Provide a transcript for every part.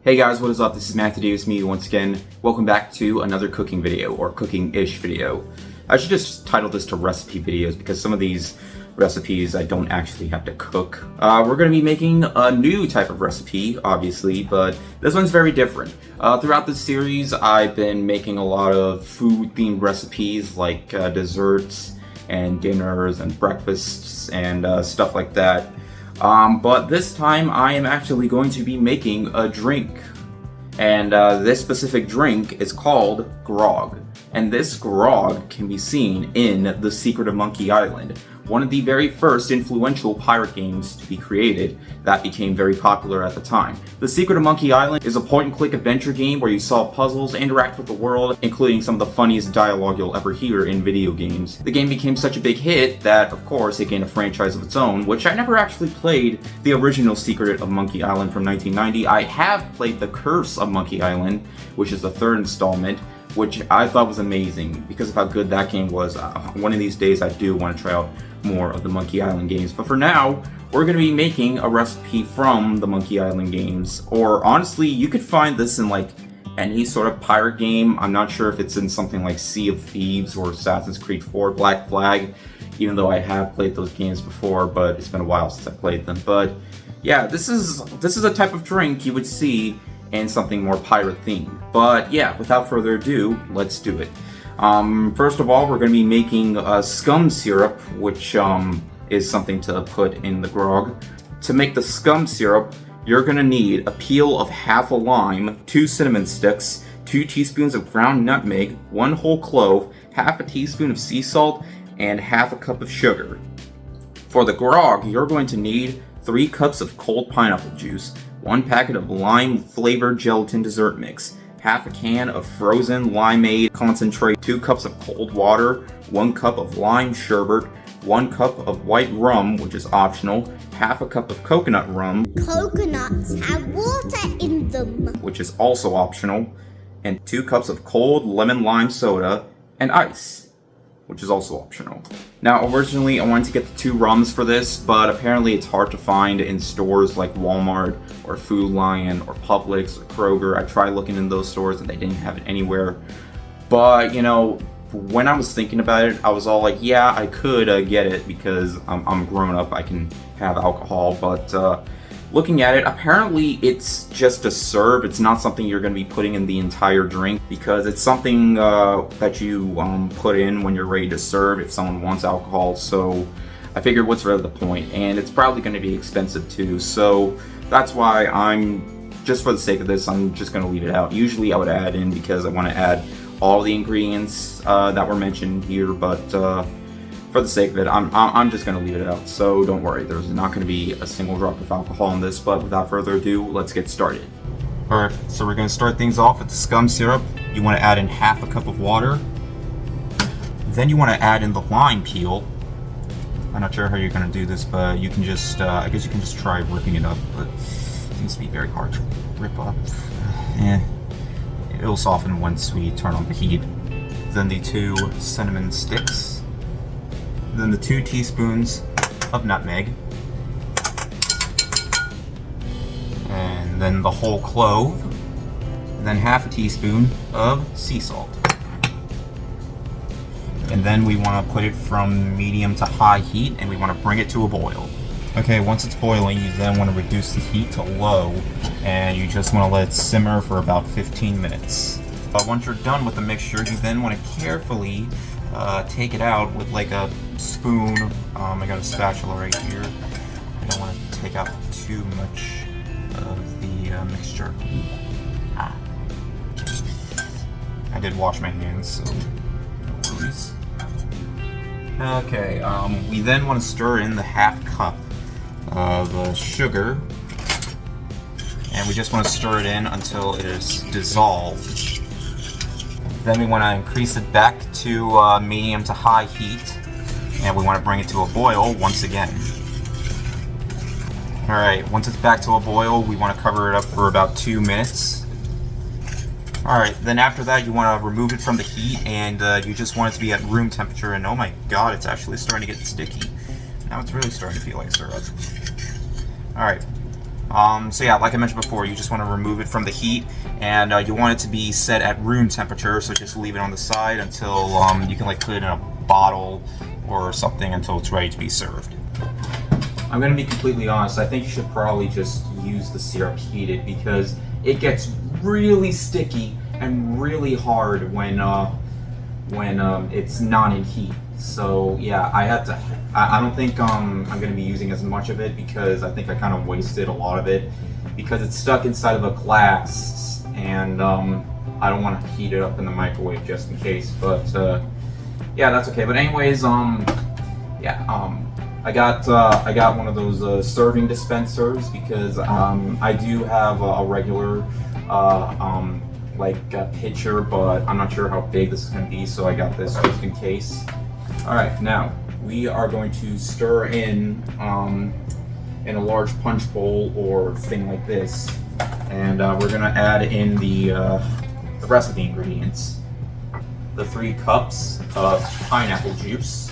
Hey guys, what is up? This is Matthew, me once again. Welcome back to another cooking video, or cooking-ish video. I should just title this to recipe videos because some of these recipes I don't actually have to cook. We're going to be making a new type of recipe, obviously, but this one's very different. Throughout this series, I've been making a lot of food-themed recipes like desserts and dinners and breakfasts and stuff like that. But this time I am actually going to be making a drink. And this specific drink is called Grog. And this Grog can be seen in The Secret of Monkey Island, one of the very first influential pirate games to be created that became very popular at the time. The Secret of Monkey Island is a point-and-click adventure game where you solve puzzles, interact with the world, including some of the funniest dialogue you'll ever hear in video games. The game became such a big hit that, of course, it gained a franchise of its own, which I never actually played the original Secret of Monkey Island from 1990. I have played The Curse of Monkey Island, which is the third installment, which I thought was amazing because of how good that game was. One of these days I do want to try out more of the Monkey Island games, but for now we're going to be making a recipe from the Monkey Island games. Or honestly, you could find this in like any sort of pirate game. I'm not sure if it's in something like Sea of Thieves or Assassin's Creed 4 Black Flag, even though I have played those games before, but it's been a while since I played them. But yeah, this is a type of drink you would see in something more pirate themed. But yeah, without further ado, let's do it. First of all, we're going to be making a scum syrup, which is something to put in the grog. To make the scum syrup, you're going to need a peel of half a lime, 2 cinnamon sticks, 2 teaspoons of ground nutmeg, 1 whole clove, half a teaspoon of sea salt, and half a cup of sugar. For the grog, you're going to need 3 cups of cold pineapple juice, 1 packet of lime-flavored gelatin dessert mix, half a can of frozen limeade concentrate, 2 cups of cold water, 1 cup of lime sherbet, 1 cup of white rum, which is optional, half a cup of coconut rum. Coconuts have water in them, which is also optional, and 2 cups of cold lemon lime soda, and ice, which is also optional. Now, originally I wanted to get the 2 rums for this, but apparently it's hard to find in stores like Walmart or Food Lion or Publix or Kroger. I tried looking in those stores and they didn't have it anywhere. But, you know, when I was thinking about it, I was all like, yeah, I could get it because I'm grown up, I can have alcohol, but looking at it, apparently it's just a serve. It's not something you're going to be putting in the entire drink because it's something that you put in when you're ready to serve if someone wants alcohol. So I figured what's really the point, and it's probably going to be expensive too. So that's why just for the sake of this, I'm just going to leave it out. Usually I would add in because I want to add all the ingredients that were mentioned here, but for the sake of it, I'm just going to leave it out, so don't worry. There's not going to be a single drop of alcohol in this, but without further ado, let's get started. Alright, so we're going to start things off with the scum syrup. You want to add in half a cup of water. Then you want to add in the lime peel. I'm not sure how you're going to do this, but you can just, I guess you can just try ripping it up, but it seems to be very hard to rip up. It'll soften once we turn on the heat. Then the 2 cinnamon sticks. Then the 2 teaspoons of nutmeg, and then the whole clove, then half a teaspoon of sea salt. And then we want to put it from medium to high heat, and we want to bring it to a boil. Okay, once it's boiling, you then want to reduce the heat to low, and you just want to let it simmer for about 15 minutes. Once you're done with the mixture, you then want to carefully take it out with like a spoon. I got a spatula right here. I don't want to take out too much of the mixture. I did wash my hands, so no worries. Okay, we then want to stir in the half cup of sugar, and we just want to stir it in until it is dissolved. Then we want to increase it back to medium to high heat, and we want to bring it to a boil once again. Alright, once it's back to a boil, we want to cover it up for about 2 minutes. Alright, then after that you want to remove it from the heat, and you just want it to be at room temperature, and oh my god, it's actually starting to get sticky. Now it's really starting to feel like syrup. Alright, So yeah, like I mentioned before, you just want to remove it from the heat, and you want it to be set at room temperature, so just leave it on the side until you can like put it in a bottle or something until it's ready to be served. I'm going to be completely honest, I think you should probably just use the syrup heated because it gets really sticky and really hard when it's not in heat. So yeah, I don't think I'm going to be using as much of it because I think I kind of wasted a lot of it because it's stuck inside of a glass, and I don't want to heat it up in the microwave just in case. But yeah, that's okay. But anyways, I got one of those serving dispensers because I do have a regular like a pitcher, but I'm not sure how big this is going to be, so I got this just in case. Alright, now we are going to stir in a large punch bowl or thing like this, and we're going to add in the rest of the ingredients. The 3 cups of pineapple juice,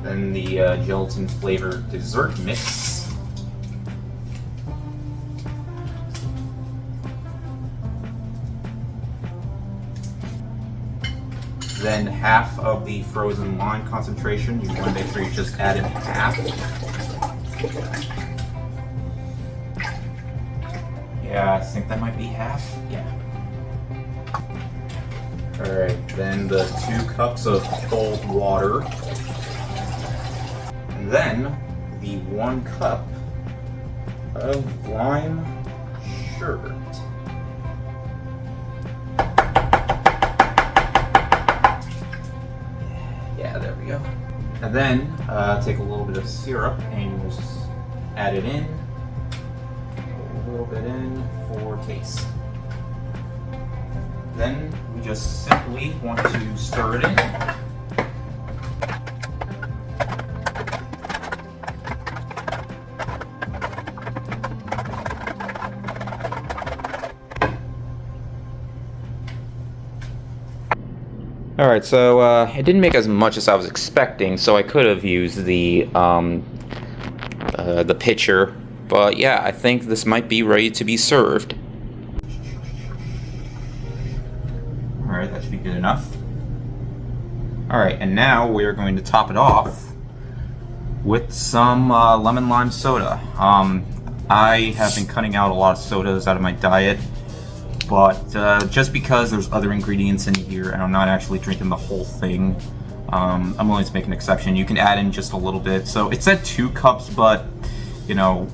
then the gelatin flavored dessert mix, then half of the frozen lime concentration. You want to make sure you just add in half. Yeah, I think that might be half. Yeah. Alright, then the 2 cups of cold water. And then the 1 cup of lime sherbet. Yeah, there we go. And then take a little bit of syrup and just add it in. A little bit in for taste. Then we just simply want to stir it in. Alright, so it didn't make as much as I was expecting, so I could have used the pitcher, but yeah, I think this might be ready to be served. Alright, that should be good enough. Alright, and now we are going to top it off with some lemon lime soda. I have been cutting out a lot of sodas out of my diet, but just because there's other ingredients in here and I'm not actually drinking the whole thing, I'm willing to make an exception. You can add in just a little bit. So it said 2 cups, but you know,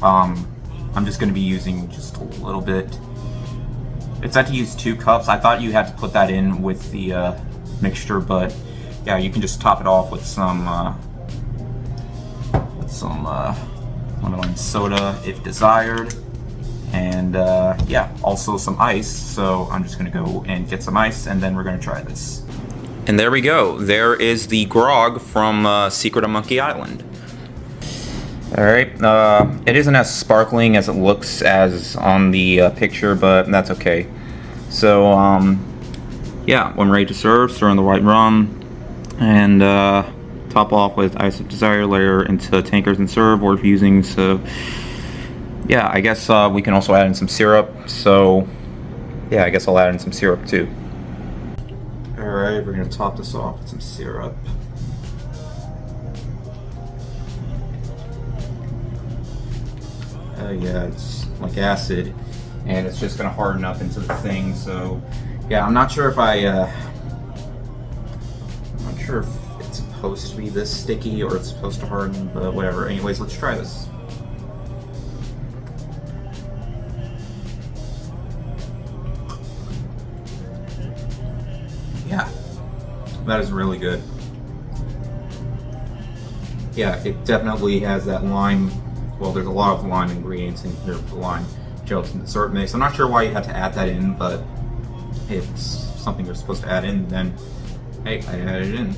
I'm just going to be using just a little bit. It said to use 2 cups. I thought you had to put that in with the mixture, but yeah, you can just top it off with some lemon lime soda if desired. And yeah, also some ice, so I'm just gonna go and get some ice and then we're gonna try this. And there we go, there is the grog from Secret of Monkey Island. Alright, it isn't as sparkling as it looks as on the picture, but that's okay. So yeah, when ready to serve, stir in the white rum and top off with ice of desire, layer into tankards and serve, or if using so. Yeah, I guess we can also add in some syrup, so yeah, I guess I'll add in some syrup too. Alright, we're going to top this off with some syrup. Yeah, it's like acid, and it's just going to harden up into the thing, so yeah, I'm not sure if it's supposed to be this sticky or it's supposed to harden, but whatever. Anyways, let's try this. Yeah, that is really good. Yeah, it definitely has that lime. Well, there's a lot of lime ingredients in here, the lime gelatin dessert mix. I'm not sure why you had to add that in, but it's something you're supposed to add in, then hey, I added it in.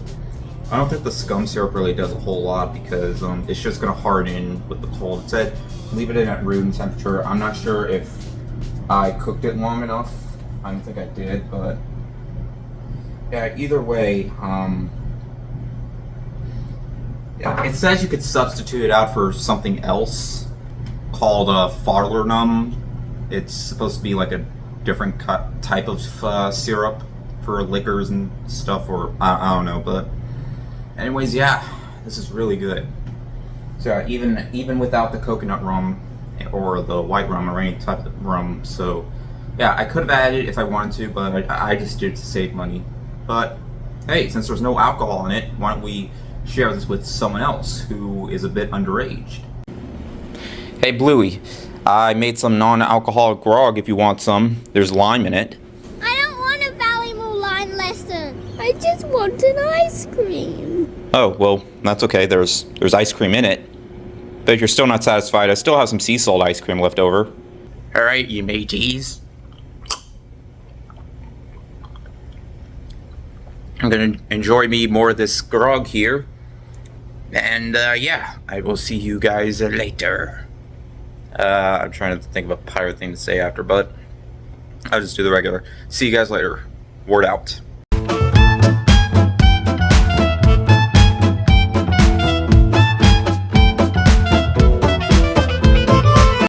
I don't think the scum syrup really does a whole lot because it's just going to harden with the cold. It said leave it in at room temperature. I'm not sure if I cooked it long enough. I don't think I did, but yeah, either way, It says you could substitute it out for something else called Farlernum. It's supposed to be like a different type of syrup for liquors and stuff, or I don't know. But anyways, yeah, this is really good. So even without the coconut rum or the white rum or any type of rum, so yeah, I could have added it if I wanted to, but I just did it to save money. But hey, since there's no alcohol in it, why don't we share this with someone else who is a bit underage? Hey Bluey, I made some non-alcoholic grog if you want some. There's lime in it. I don't want a Valley line lesson. I just want an ice cream. Oh, well, that's okay. There's ice cream in it. But if you're still not satisfied, I still have some sea salt ice cream left over. Alright, you mateys. I'm gonna enjoy me more of this grog here. And yeah, I will see you guys later. I'm trying to think of a pirate thing to say after, but I'll just do the regular. See you guys later. Word out.